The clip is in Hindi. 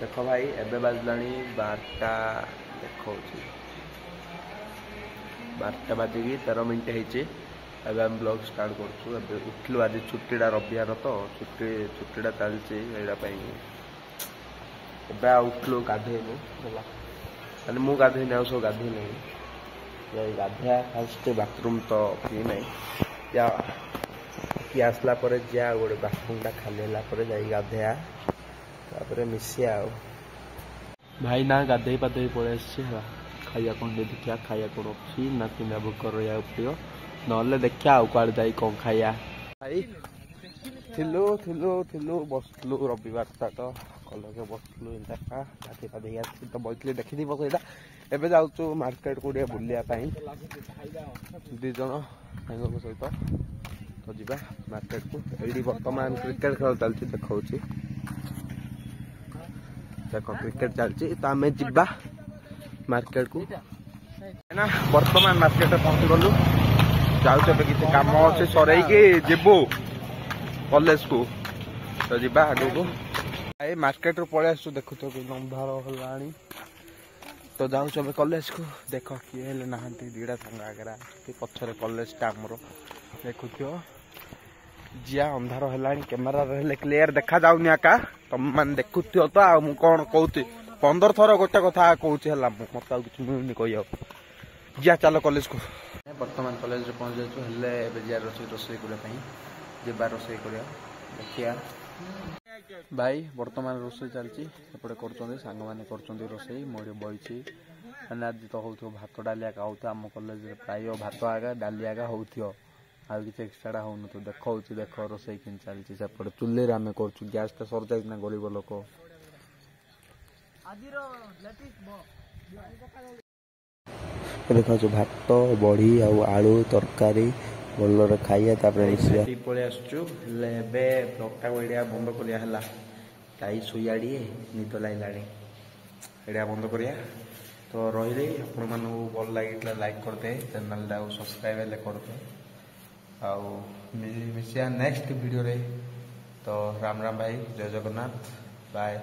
देख भाई एबे बाजला 12टा देखा 12टा बाजिकी 13 मिनट होती। एबे हम ब्लॉग स्टार्ट करछु। एबे उठलु आज छुट्टीटा रविवार तो छुट्टीटा चलछि एडा पई। एबे उठलु गाधेनु होला माने मु गाधेनि आ सब गाधे नहीं जाई गाधे फास्ट बाथरूम तो फ्री नहीं या कि आसला परे जा गोटे बाथरूमटा खाली होला परे जाई गाधेया तापर मिसिया भाई ना गाधे पाधे पड़े खाया कौन देखिया खाया कौन अच्छी ना कि भोक रहा प्रिय ना देखिया कल जा कौन खाया भाई थिलु थिलु थिलु बसलु रविवार टा तो कलेज बसलु गाधे पाधे तो बैठे देखी सहीटा एवं जाऊँ मार्केट को बुलाया दी जन साइल सहित तो जी मार्केट को ये बर्तमान क्रिकेट खेल चलती देखा देख क्रिकेट चलती तो आम जा मार्केट को ना बर्तमान मार्केट पहुंची गलु जाऊँ किसी कम अच्छे सरईकी जीवु कॉलेज को तो जी आगे को मार्केट रू पलि आसु देखु तो अंधार है तो जाऊँ कॉलेज को देख किए ना दीटा सांग आगे पछरे कॉलेज टा आमर देखु जिया अंधार है कैमेरा रहे क्लीयर देखा जाऊनी आका तुम मैंने देखु तो मुझे कौन कहती 15 थर गोटे कथा कहूँ मत कि मिलूनी कह जिया चलो कॉलेज को बर्तमान कॉलेज पहुँच जाए जिया रोसई करने जा रोसई कर देखिया भाई बर्तमान रोसई चलती सेपटे सांग मैंने रोसई मुझे बही मैंने आज तो हो भात डाली आगा हो आम कॉलेज प्राय भात आगा डाली आगा हो किसी एक्सट्रा हो देखा देख रोसई कि चलती सेपटे चुल्ली आम कर गैस सर जाए गरीब लोक देखा भात बड़ी आलू तरकारी भल खाइए पलि आसचु ब्लगटा को एरिया बंद करा गाई शुआड़ी निद लगे एरिया बंद करिया तो रही आपण मानू भल लगे लाइक करदे चैनल सब्सक्राइब करदे आउ मिसिया नेक्स्ट वीडियो रे तो राम राम भाई जय जगन्नाथ बाय।